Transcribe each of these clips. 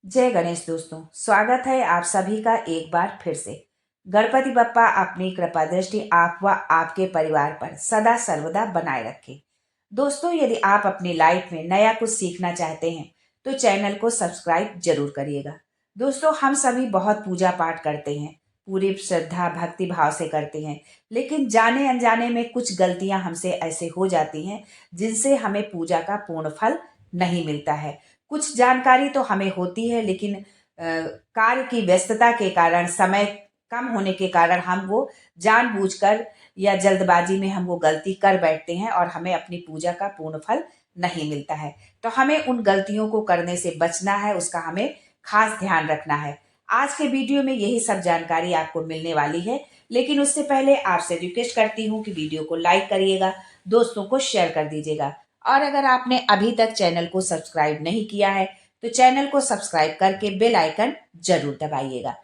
जय गणेश दोस्तों, स्वागत है आप सभी का एक बार फिर से। गणपति बप्पा अपनी कृपा दृष्टि आप व आपके परिवार पर सदा सर्वदा बनाए रखे। दोस्तों, यदि आप अपनी लाइफ में नया कुछ सीखना चाहते हैं तो चैनल को सब्सक्राइब जरूर करिएगा। दोस्तों, हम सभी बहुत पूजा पाठ करते हैं, पूरी श्रद्धा भक्ति भाव से करते हैं, लेकिन जाने अनजाने में कुछ गलतियां हमसे ऐसे हो जाती हैं जिनसे हमें पूजा का पूर्ण फल नहीं मिलता है। कुछ जानकारी तो हमें होती है, लेकिन कार्य की व्यस्तता के कारण, समय कम होने के कारण हम वो जानबूझकर या जल्दबाजी में हम वो गलती कर बैठते हैं और हमें अपनी पूजा का पूर्ण फल नहीं मिलता है। तो हमें उन गलतियों को करने से बचना है, उसका हमें खास ध्यान रखना है। आज के वीडियो में यही सब जानकारी आपको मिलने वाली है, लेकिन उससे पहले आपसे रिक्वेस्ट करती हूँ कि वीडियो को लाइक करिएगा, दोस्तों को शेयर कर दीजिएगा। और अगर आपने अभी तक चैनल को सब्सक्राइब नहीं किया है तो चैनल को सब्सक्राइब करके बेल आइकन जरूर दबाइएगा।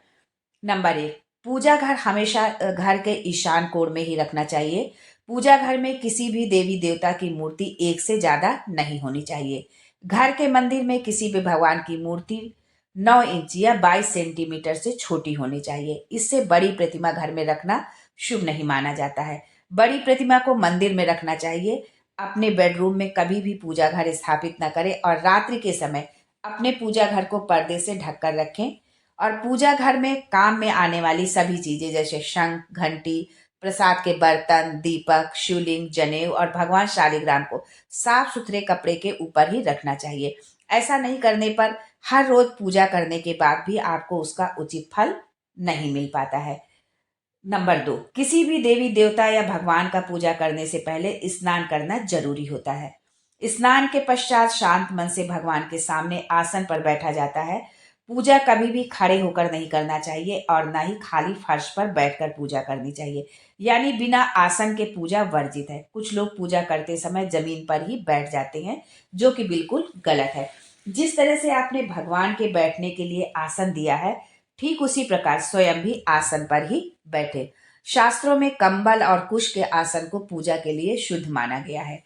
नंबर 1, पूजा घर हमेशा घर के ईशान कोण में ही रखना चाहिए। पूजा घर में किसी भी देवी देवता की मूर्ति एक से ज्यादा नहीं होनी चाहिए। घर के मंदिर में किसी भी भगवान की मूर्ति 9 इंच या 22 सेंटीमीटर से छोटी होनी चाहिए। इससे बड़ी प्रतिमा घर में रखना शुभ नहीं माना जाता है। बड़ी प्रतिमा को मंदिर में रखना चाहिए। अपने बेडरूम में कभी भी पूजा घर स्थापित न करें और रात्रि के समय अपने पूजा घर को पर्दे से ढककर रखें। और पूजा घर में काम में आने वाली सभी चीजें जैसे शंख, घंटी, प्रसाद के बर्तन, दीपक, शिवलिंग, जनेऊ और भगवान शालिग्राम को साफ सुथरे कपड़े के ऊपर ही रखना चाहिए। ऐसा नहीं करने पर हर रोज पूजा करने के बाद भी आपको उसका उचित फल नहीं मिल पाता है। नंबर 2, किसी भी देवी देवता या भगवान का पूजा करने से पहले स्नान करना जरूरी होता है। स्नान के पश्चात शांत मन से भगवान के सामने आसन पर बैठा जाता है। पूजा कभी भी खड़े होकर नहीं करना चाहिए और ना ही खाली फर्श पर बैठकर पूजा करनी चाहिए, यानी बिना आसन के पूजा वर्जित है। कुछ लोग पूजा करते समय जमीन पर ही बैठ जाते हैं, जो कि बिल्कुल गलत है। जिस तरह से आपने भगवान के बैठने के लिए आसन दिया है, ठीक उसी प्रकार स्वयं भी आसन पर ही बैठे। शास्त्रों में कंबल और कुश के आसन को पूजा के लिए शुद्ध माना गया है।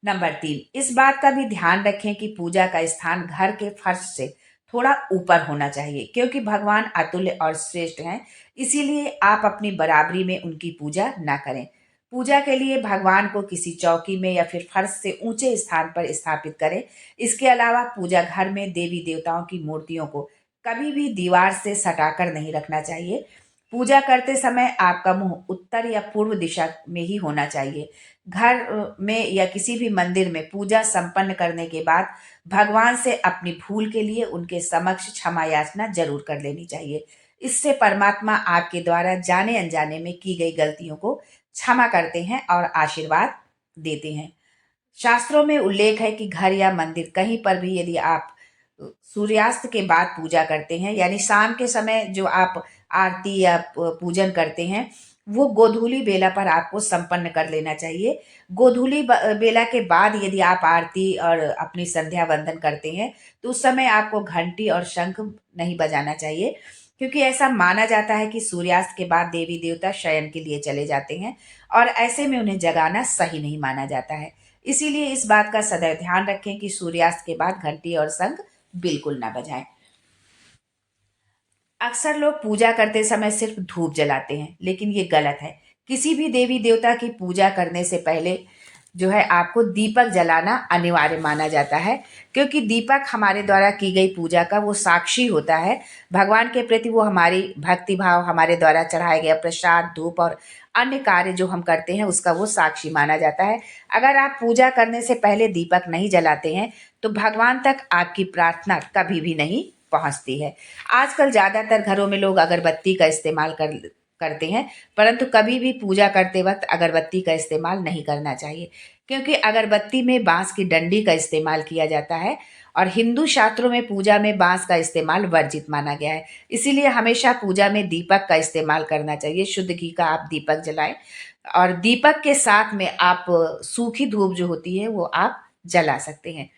नंबर 3, इस बात का भी ध्यान रखें कि पूजा का स्थान घर के फर्श से थोड़ा ऊपर होना चाहिए, क्योंकि भगवान अतुल्य और श्रेष्ठ हैं। इसीलिए आप अपनी बराबरी में उनकी पूजा ना करें। पूजा के लिए भगवान को किसी चौकी में या फिर फर्श से ऊंचे स्थान पर स्थापित करें। इसके अलावा पूजा घर में देवी देवताओं की मूर्तियों को कभी भी दीवार से सटाकर नहीं रखना चाहिए। पूजा करते समय आपका मुंह उत्तर या पूर्व दिशा में ही होना चाहिए। घर में या किसी भी मंदिर में पूजा संपन्न करने के बाद भगवान से अपनी भूल के लिए उनके समक्ष क्षमा याचना जरूर कर लेनी चाहिए। इससे परमात्मा आपके द्वारा जाने अनजाने में की गई गलतियों को क्षमा करते हैं और आशीर्वाद देते हैं। शास्त्रों में उल्लेख है कि घर या मंदिर कहीं पर भी यदि आप सूर्यास्त के बाद पूजा करते हैं, यानी शाम के समय जो आप आरती या पूजन करते हैं, वो गोधूली बेला पर आपको संपन्न कर लेना चाहिए। गोधूली बेला के बाद यदि आप आरती और अपनी संध्या वंदन करते हैं तो उस समय आपको घंटी और शंख नहीं बजाना चाहिए, क्योंकि ऐसा माना जाता है कि सूर्यास्त के बाद देवी देवता शयन के लिए चले जाते हैं और ऐसे में उन्हें जगाना सही नहीं माना जाता है। इसीलिए इस बात का सदैव ध्यान रखें कि सूर्यास्त के बाद घंटी और शंख बिल्कुल ना बजाएं। अक्सर लोग पूजा करते समय सिर्फ धूप जलाते हैं, लेकिन ये गलत है। किसी भी देवी देवता की पूजा करने से पहले जो है आपको दीपक जलाना अनिवार्य माना जाता है, क्योंकि दीपक हमारे द्वारा की गई पूजा का वो साक्षी होता है। भगवान के प्रति वो हमारी भक्ति भाव, हमारे द्वारा चढ़ाया गया प्रसाद, धूप और अन्य कार्य जो हम करते हैं उसका वो साक्षी माना जाता है। अगर आप पूजा करने से पहले दीपक नहीं जलाते हैं तो भगवान तक आपकी प्रार्थना कभी भी नहीं पहुंचती है। आजकल ज़्यादातर घरों में लोग अगरबत्ती का इस्तेमाल करते हैं, परंतु कभी भी पूजा करते वक्त अगरबत्ती का इस्तेमाल नहीं करना चाहिए, क्योंकि अगरबत्ती में बांस की डंडी का इस्तेमाल किया जाता है और हिंदू शास्त्रों में पूजा में बांस का इस्तेमाल वर्जित माना गया है। इसीलिए हमेशा पूजा में दीपक का इस्तेमाल करना चाहिए। शुद्ध घी का आप दीपक जलाएं और दीपक के साथ में आप सूखी धूप जो होती है वो आप जला सकते हैं।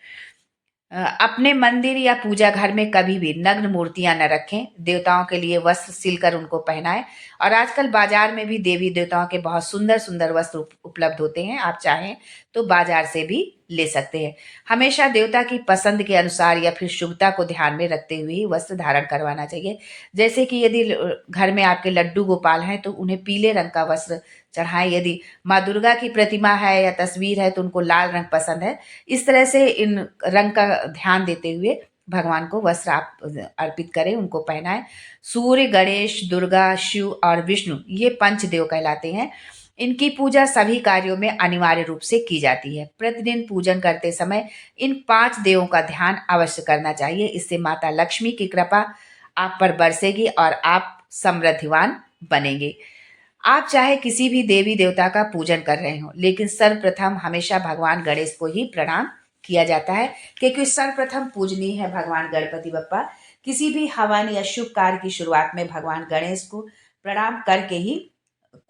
अपने मंदिर या पूजा घर में कभी भी नग्न मूर्तियां न रखें। देवताओं के लिए वस्त्र सिलकर उनको पहनाएं। और आजकल बाजार में भी देवी देवताओं के बहुत सुंदर सुंदर वस्त्र उपलब्ध होते हैं, आप चाहें तो बाजार से भी ले सकते हैं। हमेशा देवता की पसंद के अनुसार या फिर शुभता को ध्यान में रखते हुए ही वस्त्र धारण करवाना चाहिए। जैसे कि यदि घर में आपके लड्डू गोपाल हैं तो उन्हें पीले रंग का वस्त्र चढ़ाएं। यदि माँ दुर्गा की प्रतिमा है या तस्वीर है तो उनको लाल रंग पसंद है। इस तरह से इन रंग का ध्यान देते हुए भगवान को वस्त्र आप अर्पित करें, उनको पहनाएं। सूर्य, गणेश, दुर्गा, शिव और विष्णु ये पंचदेव कहलाते हैं। इनकी पूजा सभी कार्यों में अनिवार्य रूप से की जाती है। प्रतिदिन पूजन करते समय इन 5 देवों का ध्यान अवश्य करना चाहिए। इससे माता लक्ष्मी की कृपा आप पर बरसेगी और आप समृद्धिवान बनेंगे। आप चाहे किसी भी देवी देवता का पूजन कर रहे हो, लेकिन सर्वप्रथम हमेशा भगवान गणेश को ही प्रणाम किया जाता है, क्योंकि सर्वप्रथम पूजनीय है भगवान गणपति बप्पा। किसी भी हवन या शुभ कार्य की शुरुआत में भगवान गणेश को प्रणाम करके ही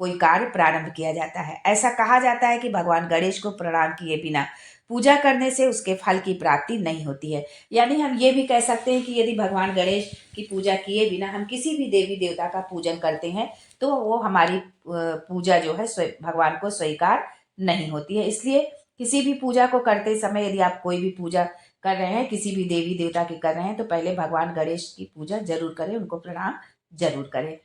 कोई कार्य प्रारंभ किया जाता है। ऐसा कहा जाता है कि भगवान गणेश को प्रणाम किए बिना पूजा करने से उसके फल की प्राप्ति नहीं होती है। यानी हम ये भी कह सकते हैं कि यदि भगवान गणेश की पूजा किए बिना हम किसी भी देवी देवता का पूजन करते हैं तो वो हमारी पूजा जो है भगवान को स्वीकार नहीं होती है। इसलिए किसी भी पूजा को करते समय यदि आप कोई भी पूजा कर रहे हैं, किसी भी देवी देवता की कर रहे हैं, तो पहले भगवान गणेश की पूजा जरूर करें, उनको प्रणाम जरूर करें।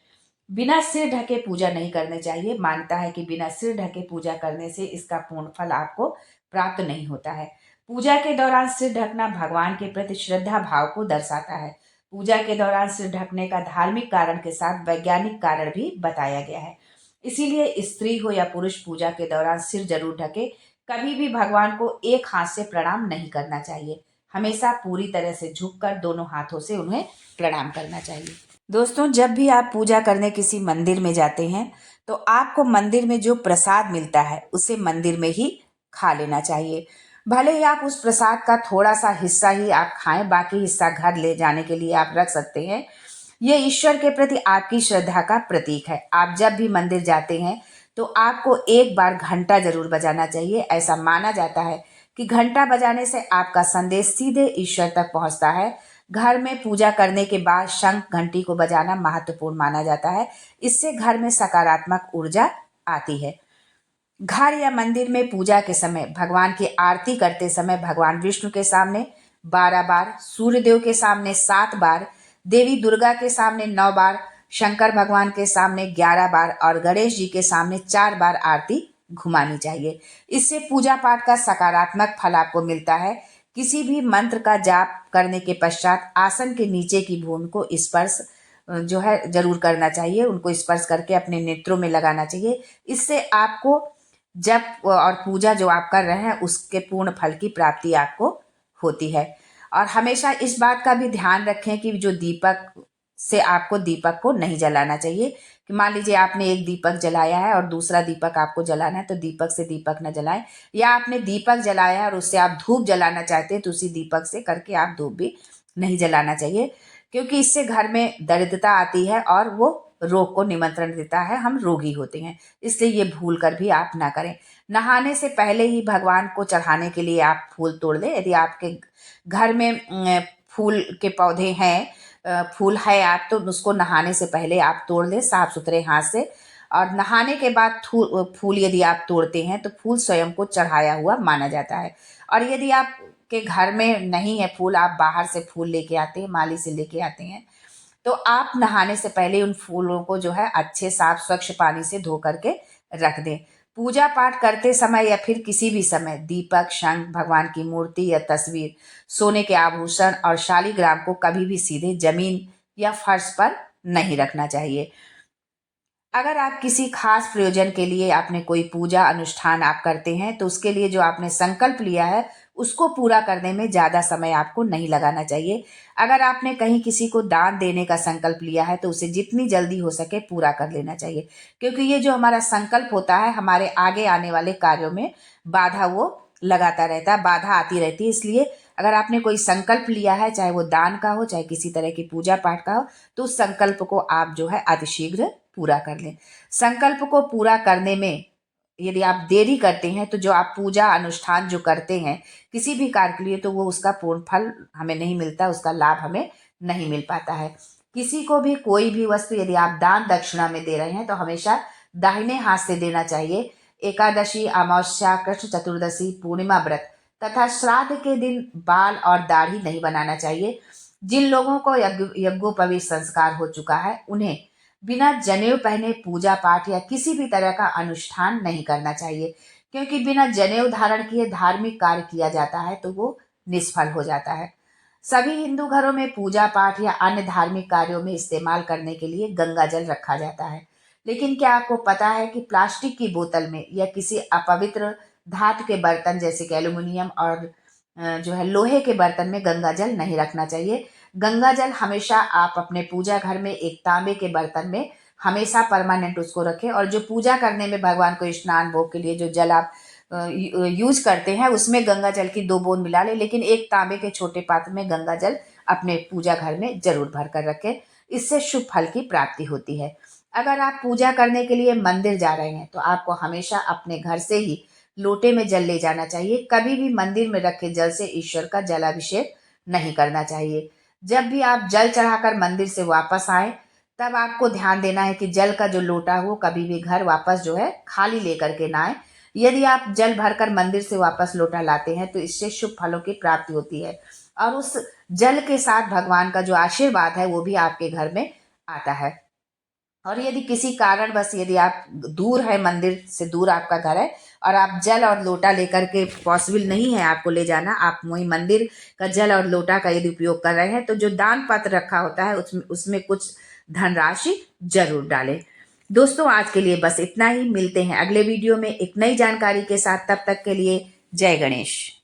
बिना सिर ढके पूजा नहीं करनी चाहिए। मान्यता है कि बिना सिर ढके पूजा करने से इसका पूर्ण फल आपको प्राप्त नहीं होता है। पूजा के दौरान सिर ढकना भगवान के प्रति श्रद्धा भाव को दर्शाता है। पूजा के दौरान सिर ढकने का धार्मिक कारण के साथ वैज्ञानिक कारण भी बताया गया है। इसीलिए स्त्री हो या पुरुष पूजा के दौरान सिर जरूर ढके। कभी भी भगवान को एक हाथ से प्रणाम नहीं करना चाहिए। हमेशा पूरी तरह से झुककर दोनों हाथों से उन्हें प्रणाम करना चाहिए। दोस्तों, जब भी आप पूजा करने किसी मंदिर में जाते हैं तो आपको मंदिर में जो प्रसाद मिलता है उसे मंदिर में ही खा लेना चाहिए। भले ही आप उस प्रसाद का थोड़ा सा हिस्सा ही आप खाएं, बाकी हिस्सा घर ले जाने के लिए आप रख सकते हैं। ये ईश्वर के प्रति आपकी श्रद्धा का प्रतीक है। आप जब भी मंदिर जाते हैं तो आपको एक बार घंटा जरूर बजाना चाहिए। ऐसा माना जाता है कि घंटा बजाने से आपका संदेश सीधे ईश्वर तक पहुंचता है। घर में पूजा करने के बाद शंख घंटी को बजाना महत्वपूर्ण माना जाता है। इससे घर में सकारात्मक ऊर्जा आती है। घर या मंदिर में पूजा के समय भगवान की आरती करते समय भगवान विष्णु के सामने 12 बार, सूर्यदेव के सामने 7 बार, देवी दुर्गा के सामने 9 बार, शंकर भगवान के सामने 11 बार और गणेश जी के सामने 4 बार आरती घुमानी चाहिए। इससे पूजा पाठ का सकारात्मक फल आपको मिलता है। किसी भी मंत्र का जाप करने के पश्चात आसन के नीचे की भूमि को स्पर्श जो है जरूर करना चाहिए। उनको स्पर्श करके अपने नेत्रों में लगाना चाहिए। इससे आपको जप और पूजा जो आप कर रहे हैं उसके पूर्ण फल की प्राप्ति आपको होती है। और हमेशा इस बात का भी ध्यान रखें कि जो दीपक से आपको दीपक को नहीं जलाना चाहिए। कि मान लीजिए आपने एक दीपक जलाया है और दूसरा दीपक आपको जलाना है तो दीपक से दीपक न जलाएं, या आपने दीपक जलाया है और उससे आप धूप जलाना चाहते हैं तो उसी दीपक से करके आप धूप भी नहीं जलाना चाहिए, क्योंकि इससे घर में दरिद्रता आती है और वो रोग को निमंत्रण देता है, हम रोगी होते हैं। इसलिए ये भूल कर भी आप ना करें। नहाने से पहले ही भगवान को चढ़ाने के लिए आप फूल तोड़ लें। यदि आपके घर में फूल के पौधे हैं, फूल है आप, तो उसको नहाने से पहले आप तोड़ लें साफ सुथरे हाथ से। और नहाने के बाद फूल यदि आप तोड़ते हैं तो फूल स्वयं को चढ़ाया हुआ माना जाता है। और यदि आप के घर में नहीं है फूल, आप बाहर से फूल लेके आते हैं, माली से लेके आते हैं, तो आप नहाने से पहले उन फूलों को जो है अच्छे साफ स्वच्छ पानी से धो करके रख दें। पूजा पाठ करते समय या फिर किसी भी समय दीपक, शंख, भगवान की मूर्ति या तस्वीर, सोने के आभूषण और शालिग्राम को कभी भी सीधे जमीन या फर्श पर नहीं रखना चाहिए। अगर आप किसी खास प्रयोजन के लिए आपने कोई पूजा अनुष्ठान आप करते हैं तो उसके लिए जो आपने संकल्प लिया है उसको पूरा करने में ज़्यादा समय आपको नहीं लगाना चाहिए। अगर आपने कहीं किसी को दान देने का संकल्प लिया है तो उसे जितनी जल्दी हो सके पूरा कर लेना चाहिए, क्योंकि ये जो हमारा संकल्प होता है हमारे आगे आने वाले कार्यों में बाधा वो लगाता रहता है, बाधा आती रहती है। इसलिए अगर आपने कोई संकल्प लिया है, चाहे वो दान का हो चाहे किसी तरह की पूजा पाठ का हो, तो उस संकल्प को आप जो है अतिशीघ्र पूरा कर लें। संकल्प को पूरा करने में यदि आप देरी करते हैं तो जो आप पूजा अनुष्ठान जो करते हैं किसी भी कार्य के लिए, तो वो उसका पूर्ण फल हमें नहीं मिलता, उसका लाभ हमें नहीं मिल पाता है। किसी को भी कोई भी वस्तु यदि आप दान दक्षिणा में दे रहे हैं तो हमेशा दाहिने हाथ से देना चाहिए। एकादशी, अमावस्या, कृष्ण चतुर्दशी, पूर्णिमा व्रत तथा श्राद्ध के दिन बाल और दाढ़ी नहीं बनाना चाहिए। जिन लोगों को यज्ञोपवीत संस्कार हो चुका है उन्हें बिना जनेऊ पहने पूजा पाठ या किसी भी तरह का अनुष्ठान नहीं करना चाहिए, क्योंकि बिना जनेऊ धारण किए धार्मिक कार्य किया जाता है तो वो निष्फल हो जाता है। सभी हिंदू घरों में पूजा पाठ या अन्य धार्मिक कार्यों में इस्तेमाल करने के लिए गंगा जल रखा जाता है। लेकिन क्या आपको पता है कि प्लास्टिक की बोतल में या किसी अपवित्र धातु के बर्तन जैसे कि एल्युमिनियम और जो है लोहे के बर्तन में गंगा जल नहीं रखना चाहिए। गंगा जल हमेशा आप अपने पूजा घर में एक तांबे के बर्तन में हमेशा परमानेंट उसको रखें, और जो पूजा करने में भगवान को स्नान भोग के लिए जो जल आप यूज करते हैं उसमें गंगा जल की 2 बूंद मिला लें, लेकिन एक तांबे के छोटे पात्र में गंगा जल अपने पूजा घर में जरूर भर कर रखें। इससे शुभ फल की प्राप्ति होती है। अगर आप पूजा करने के लिए मंदिर जा रहे हैं तो आपको हमेशा अपने घर से ही लोटे में जल ले जाना चाहिए। कभी भी मंदिर में रखे जल से ईश्वर का जलाभिषेक नहीं करना चाहिए। जब भी आप जल चढ़ाकर मंदिर से वापस आए तब आपको ध्यान देना है कि जल का जो लोटा हो कभी भी घर वापस जो है खाली लेकर के ना आए। यदि आप जल भरकर मंदिर से वापस लोटा लाते हैं तो इससे शुभ फलों की प्राप्ति होती है, और उस जल के साथ भगवान का जो आशीर्वाद है वो भी आपके घर में आता है। और यदि किसी कारणवश यदि आप दूर है, मंदिर से दूर आपका घर है और आप जल और लोटा लेकर के पॉसिबल नहीं है आपको ले जाना, आप वही मंदिर का जल और लोटा का यदि उपयोग कर रहे हैं तो जो दान पत्र रखा होता है उसमें कुछ धनराशि जरूर डालें। दोस्तों आज के लिए बस इतना ही। मिलते हैं अगले वीडियो में एक नई जानकारी के साथ। तब तक के लिए जय गणेश।